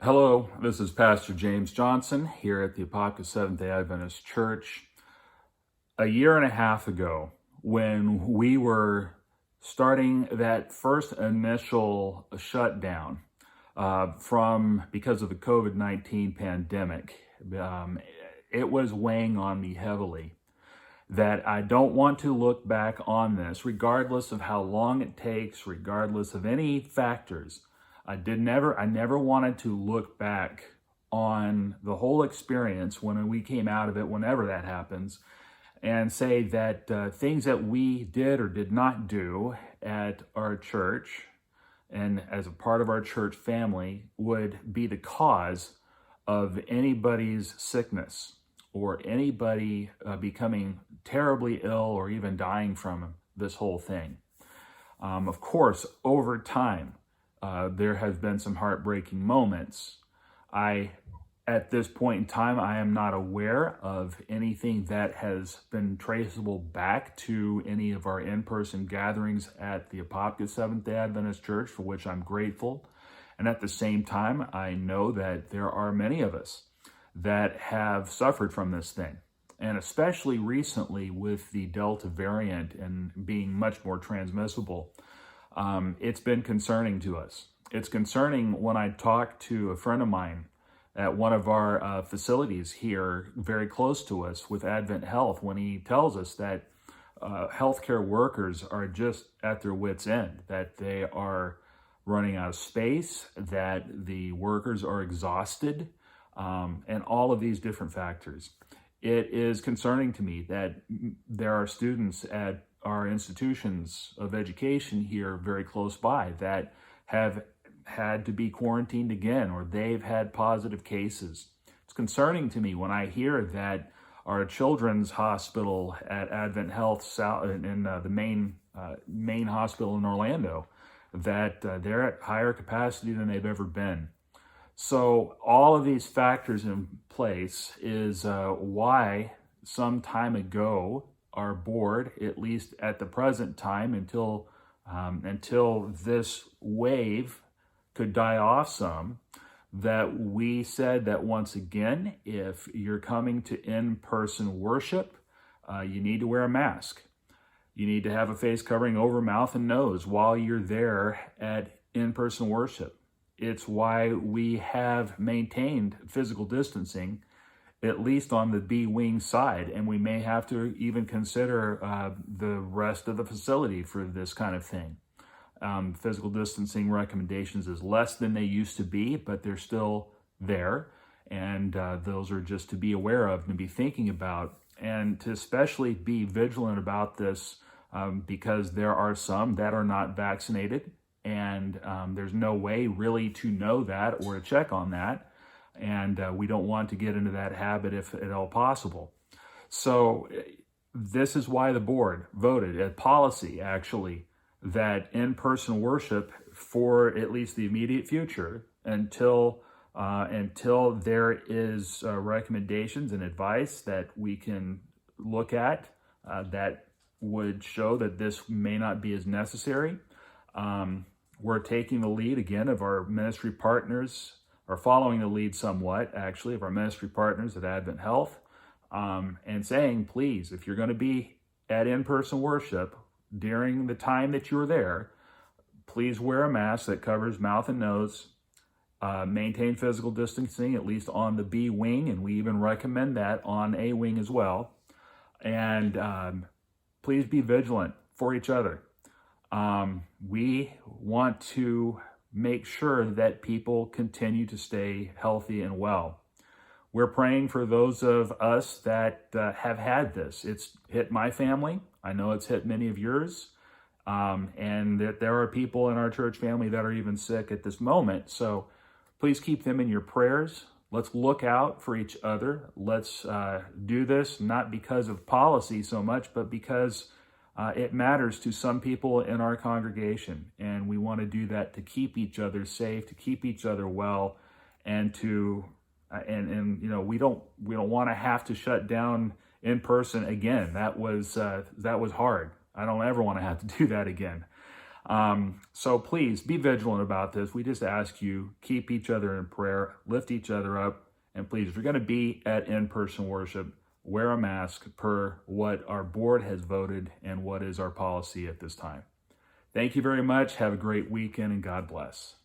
Hello, this is Pastor James Johnson here at the Apopka Seventh-day Adventist Church. A year and a half ago, when we were starting that first initial shutdown because of the COVID-19 pandemic, it was weighing on me heavily that I don't want to look back on this, regardless of how long it takes, regardless of any factors. I never wanted to look back on the whole experience when we came out of it, whenever that happens, and say that things that we did or did not do at our church and as a part of our church family would be the cause of anybody's sickness or anybody becoming terribly ill or even dying from this whole thing. Of course, over time, there has been some heartbreaking moments. At this point in time, I am not aware of anything that has been traceable back to any of our in-person gatherings at the Apopka Seventh-day Adventist Church, for which I'm grateful. And at the same time, I know that there are many of us that have suffered from this thing. And especially recently with the Delta variant and being much more transmissible, it's been concerning to us. It's concerning when I talk to a friend of mine at one of our facilities here very close to us with Advent Health, when he tells us that healthcare workers are just at their wits' end, that they are running out of space, that the workers are exhausted, and all of these different factors. It is concerning to me that there are students at our institutions of education here very close by that have had to be quarantined again, or they've had positive cases. It's concerning to me when I hear that our children's hospital at Advent Health in the main hospital in Orlando, that they're at higher capacity than they've ever been. So all of these factors in place is why some time ago our board, at least at the present time, until this wave could die off some, that we said that once again, if you're coming to in-person worship, you need to wear a mask. You need to have a face covering over mouth and nose while you're there at in-person worship. It's why we have maintained physical distancing, at least on the B wing side, and we may have to even consider the rest of the facility for this kind of thing. Physical distancing recommendations is less than they used to be, but they're still there, and those are just to be aware of and to be thinking about, and to especially be vigilant about this because there are some that are not vaccinated, and there's no way really to know that or to check on that. And we don't want to get into that habit if at all possible. So this is why the board voted a policy, actually, that in-person worship for at least the immediate future until there is recommendations and advice that we can look at that would show that this may not be as necessary. We're taking the lead again of our ministry partners, or following the lead somewhat, actually, of our ministry partners at Advent Health, and saying, please, if you're going to be at in-person worship during the time that you're there, please wear a mask that covers mouth and nose, maintain physical distancing, at least on the B wing, and we even recommend that on A wing as well, and please be vigilant for each other. We want to make sure that people continue to stay healthy and well. We're praying for those of us that have had this. It's hit my family. I know it's hit many of yours. And that there are people in our church family that are even sick at this moment. So please keep them in your prayers. Let's look out for each other. Let's do this not because of policy so much, but because it matters to some people in our congregation, and we want to do that to keep each other safe, to keep each other well, and to you know, we don't want to have to shut down in person again. That was hard. I don't ever want to have to do that again. So please be vigilant about this. We just ask you, keep each other in prayer, lift each other up, and please, if you're going to be at in-person worship, wear a mask per what our board has voted and what is our policy at this time. Thank you very much. Have a great weekend, and God bless.